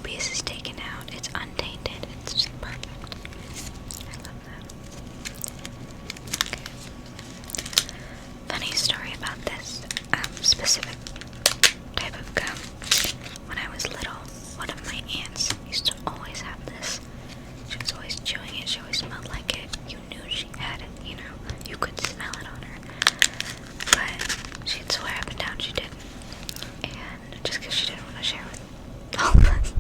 piece is taken out. It's untainted. It's just perfect. I love that. Okay. Funny story about this specific type of gum. When I was little, one of my aunts used to always have this. She was always chewing it. She always smelled like it. You knew she had it, you know. You could smell it on her. But she'd swear up and down she didn't. And just because she didn't want to share with all of us.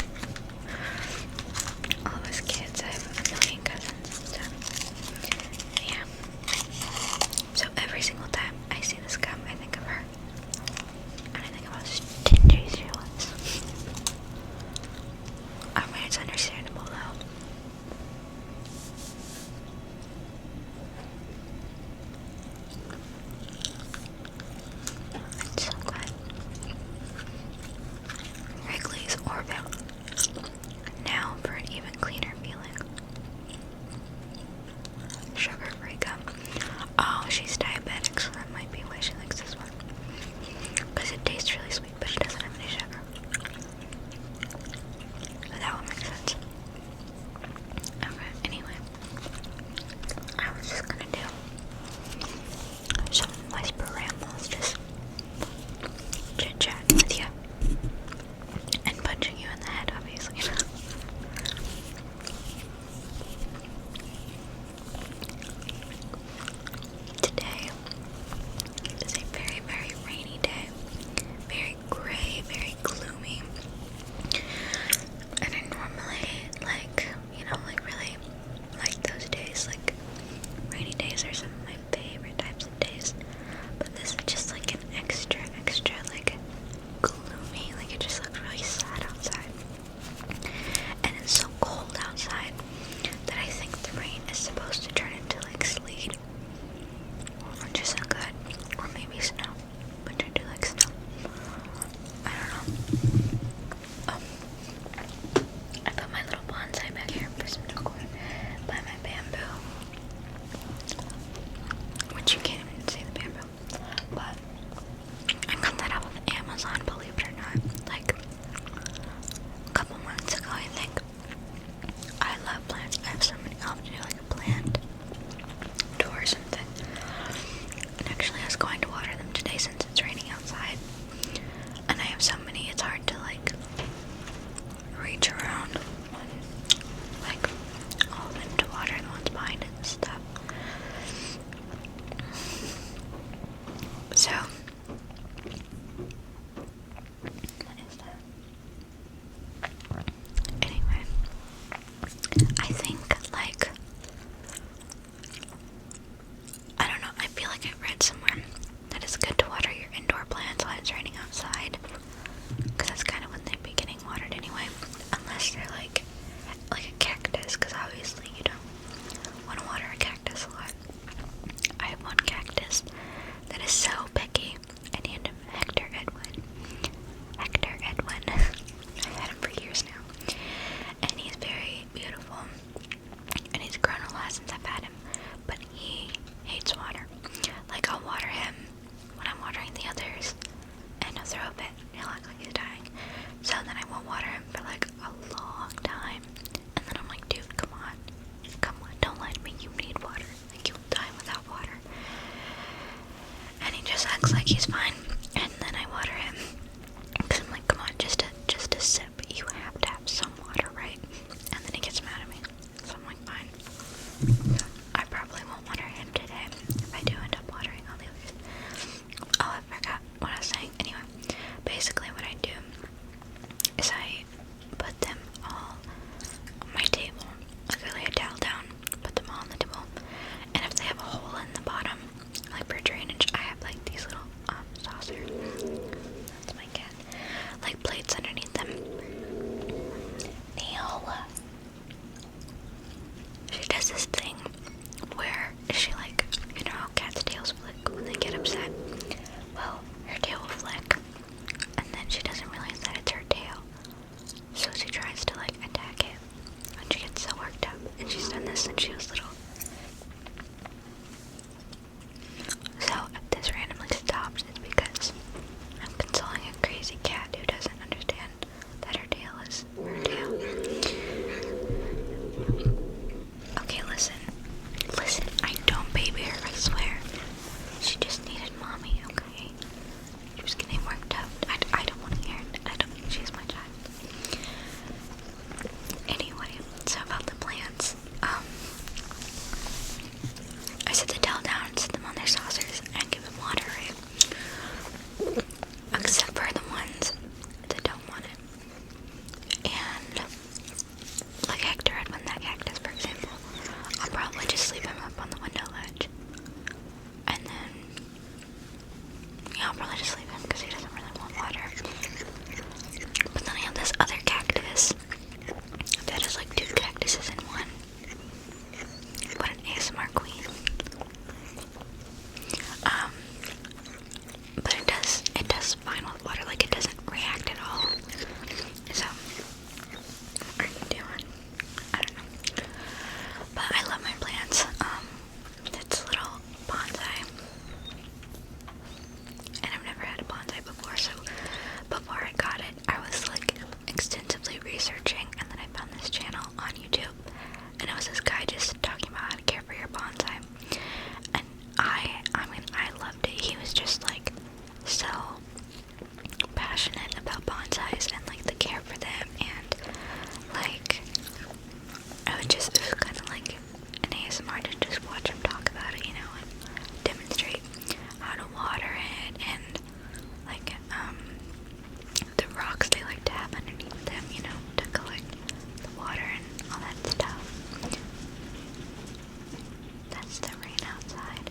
And like Hector had won that cactus, for example, I'll probably just leave him up on the window ledge. And then, yeah, I'll probably just leave him because he doesn't really want water. But then I have this other cactus that is like 2 cactuses in one. What an ASMR queen. But it does fine with water, like it doesn't react at all. So, what are you doing? I don't know. But I love my plants. It's a little bonsai. And I've never had a bonsai before, so before I got it, I was like extensively researching, and then I found this channel on YouTube, and it was this guy just talking about how to care for your bonsai. And I mean, I loved it. He was just like so passionate about bonsais and like the care for them, and like it was kind of like an ASMR to just watch him talk about it, you know, and demonstrate how to water it, and like the rocks they like to have underneath them, you know, to collect the water and all that stuff. That's the rain outside.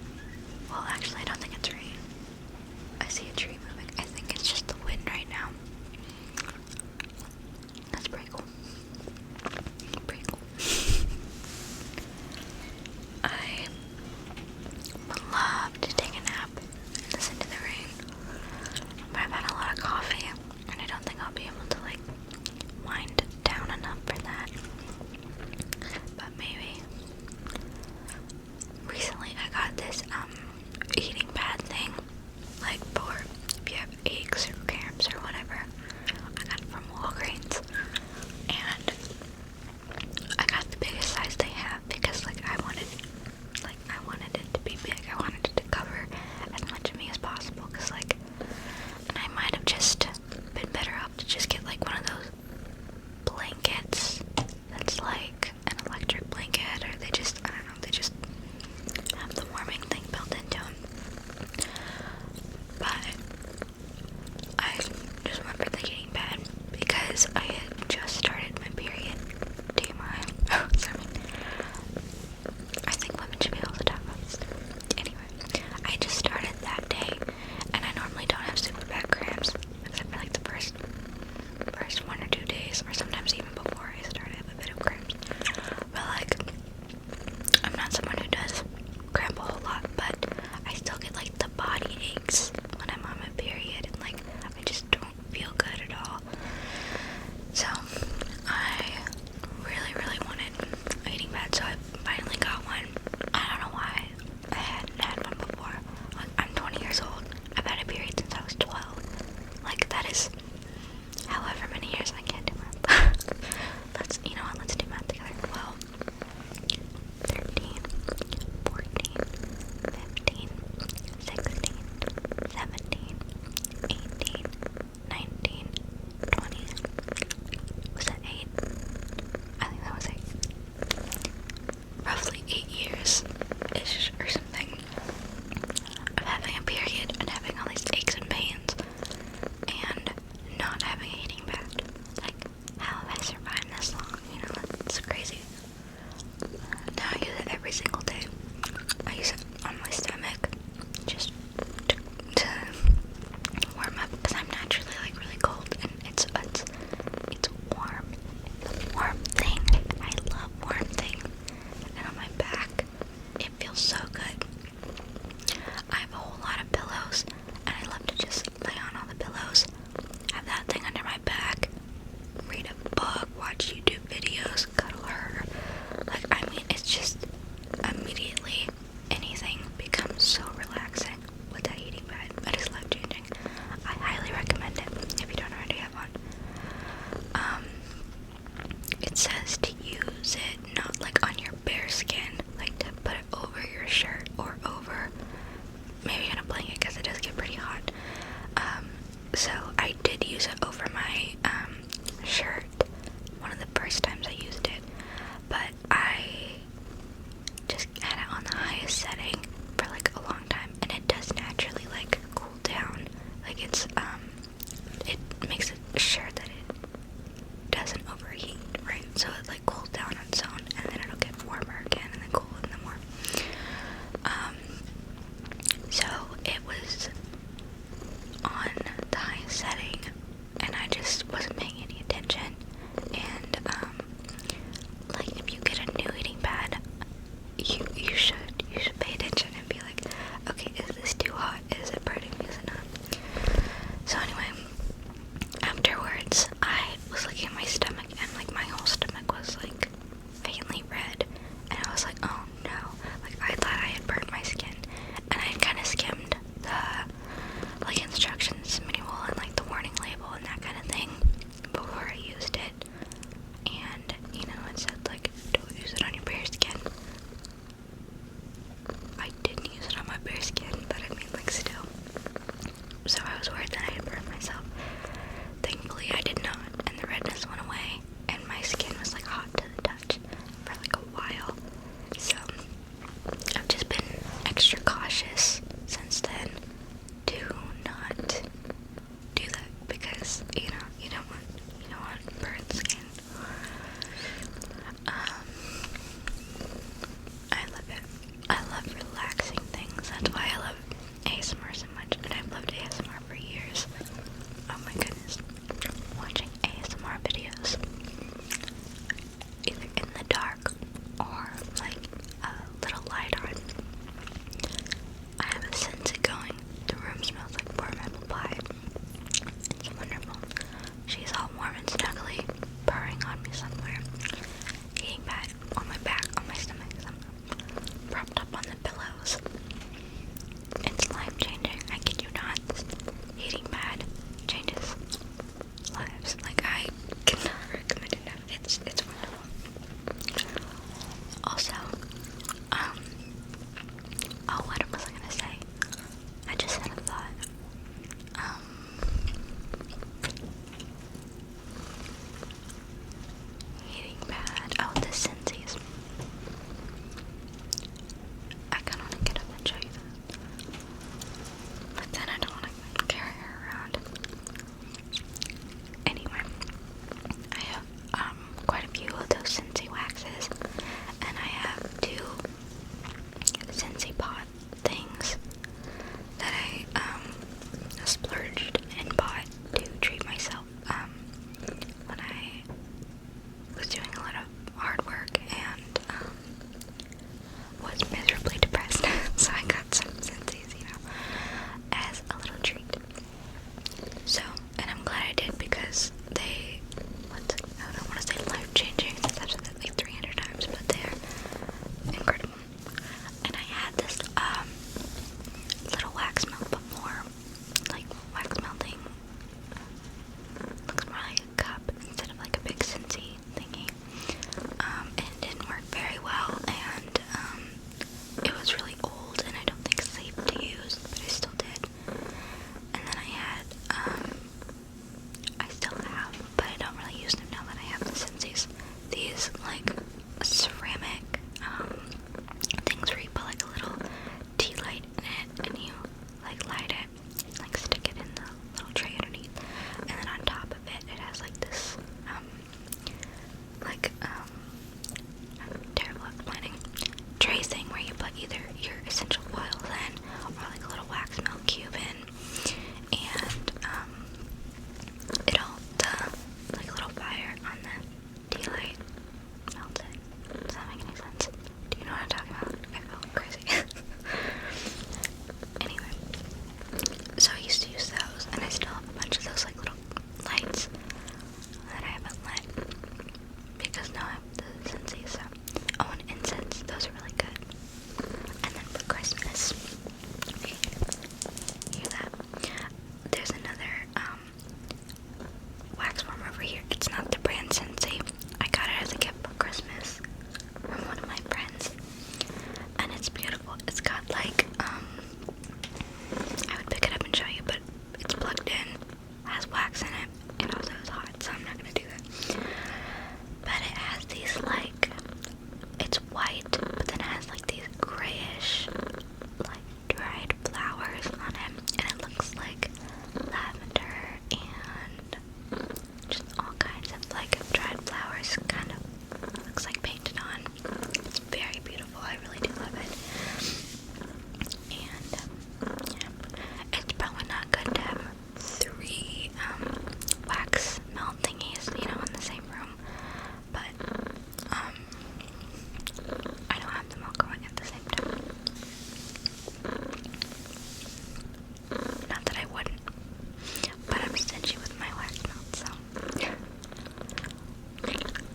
Well, actually, I don't think it's rain. I see a tree moving. I think it's just the wind right now. That's pretty cool. Pretty cool. I would love to take a nap and listen to the rain, but I've had a lot of coffee, and I don't think I'll be able to like wind down enough for that. But maybe. Recently I got this heating pad thing, like for if you have aches or cramps or whatever. I got it from Walgreens, and I got the biggest size they have because like I wanted it to be big. I wanted it to cover as much of me as possible, because like, and I might have just been better off to just get like one of those blankets that's like an electric blanket, or they just, I don't know, they just have the warming thing built into them. But I just went for the heating pad because I had just started my period. TMI. Sorry. I think women should be able to talk about this. Anyway, I just started that day, and I normally don't have super bad cramps, except for like the first 1 or 2 days, or sometimes even before I start, I have a bit of cramps. But like, I'm not someone who does cramp a whole lot, but I still get like the body aches when I'm on my period, and like I just don't feel good at all. So I really wanted a heating pad, so I finally got one. I don't know why I hadn't had one before. Like, I'm 20 years old. I've had a period since I was 12. Like, that is however many years. I can't do math. You know what, let's do math together. 12, 13, 14, 15, 16, 17, 18, 19, 20. Was that 8? I think that was 8. Roughly 8 years-ish or something of having a period and having all these aches and pains and not having a heating pad. Like, how have I survived this long? You know, it's crazy. Now I use it every single day. I use it on my stomach just to warm up, because I'm naturally like really cold, and it's warm. It's a warm thing. I love warm things. And on my back, it feels so good. I have a whole lot of pillows, and I love to just lay on all the pillows, have that thing under my back, read a book, watch YouTube videos, cuddle her. Like, I mean, it's just immediately anything becomes so relaxing with that heating pad. It is life changing. I highly recommend it if you don't already have one. It says to use it not like on your bare skin, like to put it over your shirt or over maybe in a blanket, because it does get pretty hot. So I did use it over my shirt one of the first times I used it, but I just had it on the highest setting for like a long time, and it does naturally like cool down. Like, it's it makes sure that it doesn't so it like cools down on its own, and then it'll get warmer again, and then cool, and then more. So it was on the highest setting, and I just wasn't paying any attention. And like if you get a new heating pad, you should pay attention and be like, okay, is this too hot? Is it burning me? Is it not? So anyway, afterwards, I was looking at my stomach, and like my whole stomach was like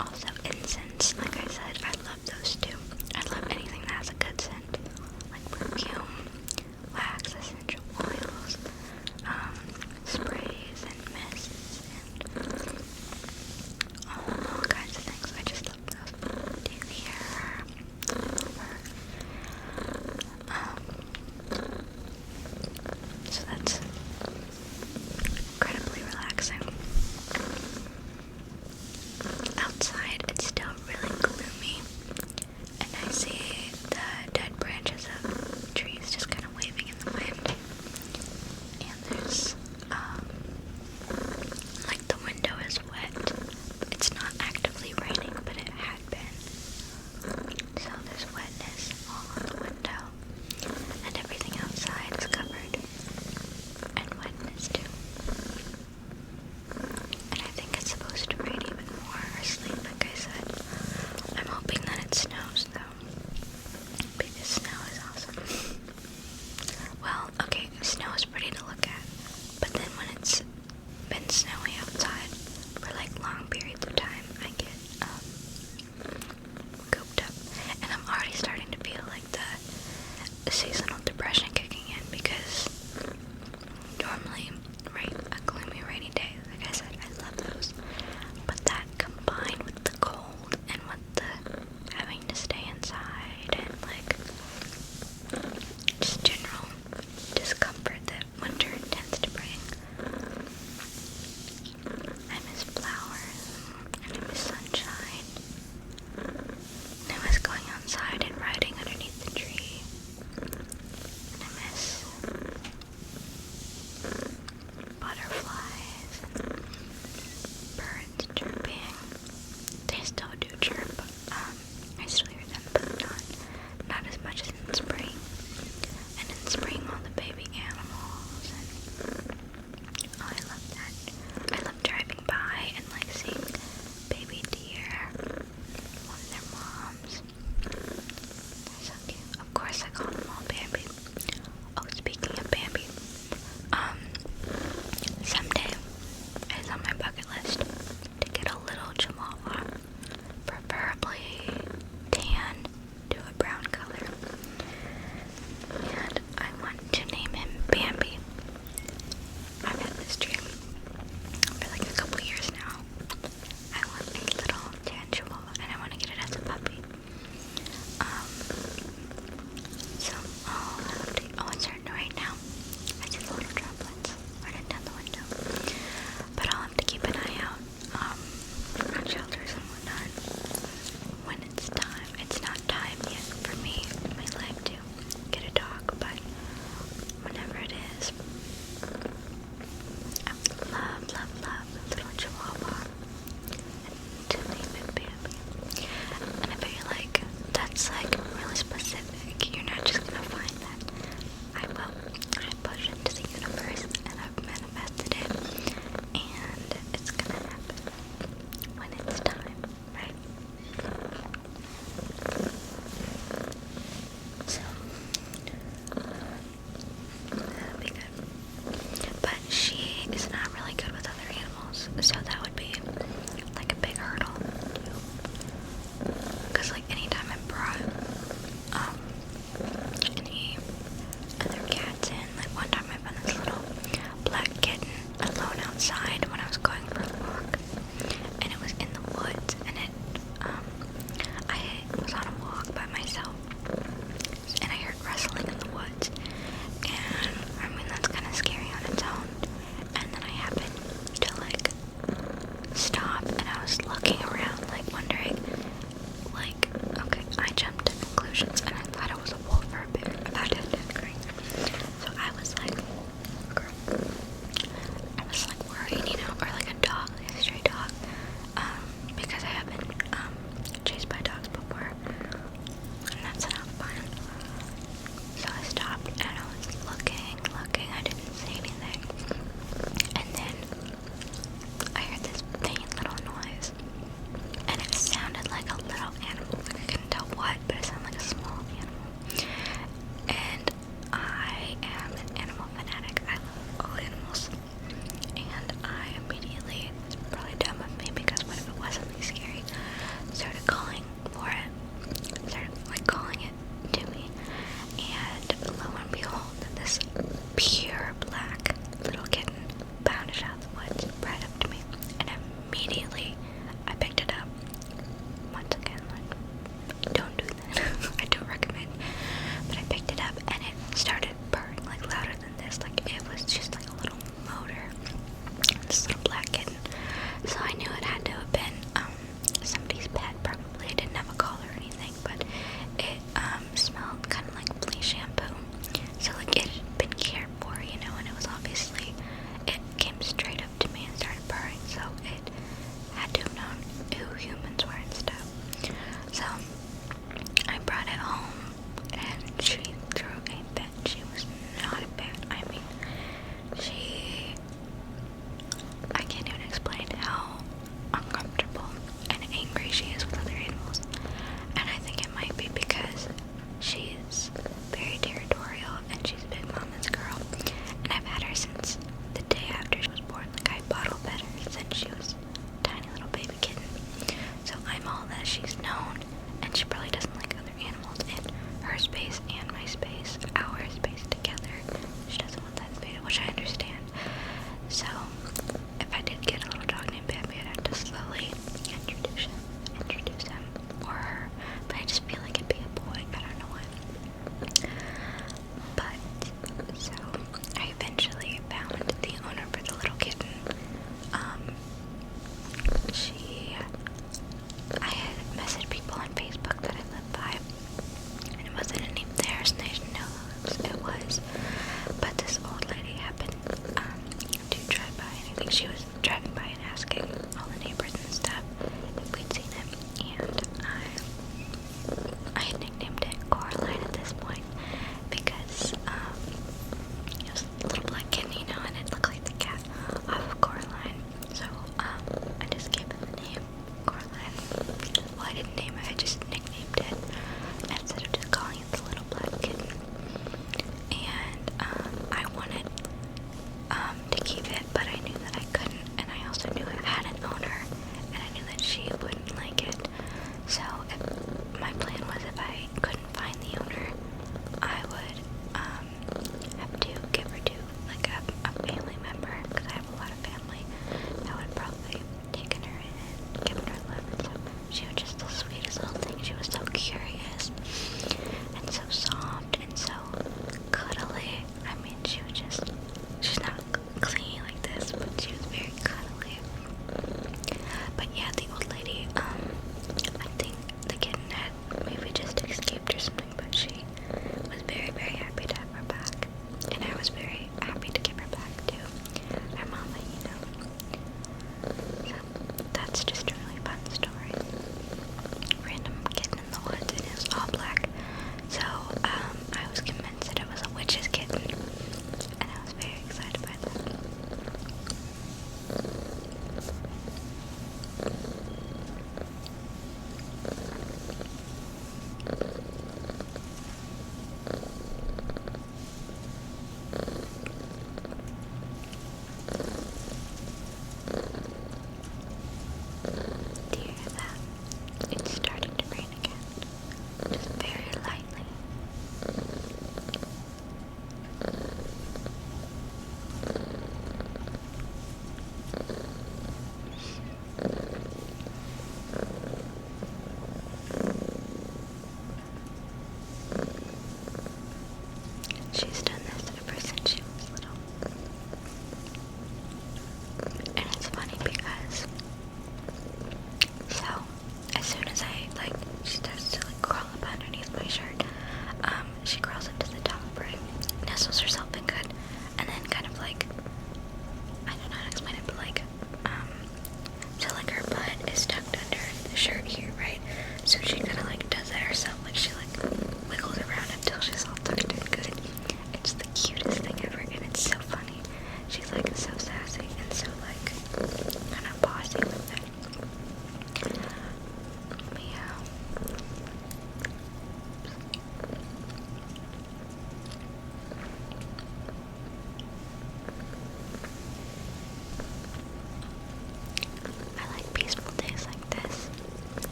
Also incense, like I said, I love those too. I love anything that has a good scent, like perfume, wax, essential oils, sprays and mists, and all kinds of things. I just love those. Do you hear her? So that's incredibly relaxing. Outside, it's still really gloomy, and I see the dead branches of trees just kind of waving in the wind. And there's, like the window is wet. It's not actively raining, but it had been. So there's wetness all on the window, and everything outside is covered in wetness too. And I think it's supposed to rain even more or sleet, like I said. I'm hoping that it snows though, because snow is awesome. Well, okay, snow is pretty to look at, but then when it's been snowy outside for like long periods of time, I get cooped up, and I'm already starting to feel like the seasonal depression kicking in, because normally, right, a gloomy rainy day, like I said, I love those, but that combined with the cold and with the having to stay inside and like just general discomfort that winter tends to bring. I miss flowers, and I miss sunshine, and I miss going outside and riding underneath the tree, and I miss butterflies and birds chirping. They still do chirp. I still hear them, but not as much as in spring. And in spring, all the baby animals, and oh, I love that. I love driving by and like seeing baby deer on their moms. They're so cute. Of course, I call them all Bambi. Oh, speaking of Bambi, someday it's on my bucket list to get a little chihuahua, preferably tan to a brown color, and I want to name him Bambi. I've had this dream for like a couple years now. I want a little tan chihuahua, and I want to get it as a puppy. So, it's starting to rain now. I see the little droplets running down the window. But I'll have to keep an eye out on shelters and whatnot when it's time. It's not time yet for me in my life to get a dog, but whenever it is, I would love a little chihuahua and to name it Bambi. And I feel like that's like really specific. You're not just gonna find that. I push it to the universe and I've manifested it, and it's gonna happen when it's time, right? So that'll be good. But she is not really good with other animals, so that would be like a big hurdle too. Because like anytime I'm brought that she's known, and she probably doesn't like other animals in her space and my space, our space together. She doesn't want that invaded, which I understand. So, if I did get a little dog named Bambi, I'd have to slowly introduce him or her. But I just feel like it'd be a boy. I don't know why. But so I eventually found the owner for the little kitten. I had messaged people on Facebook that I lived by, and it wasn't any of theirs, and they didn't know who it was. But this old lady happened to drive by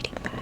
reading bag.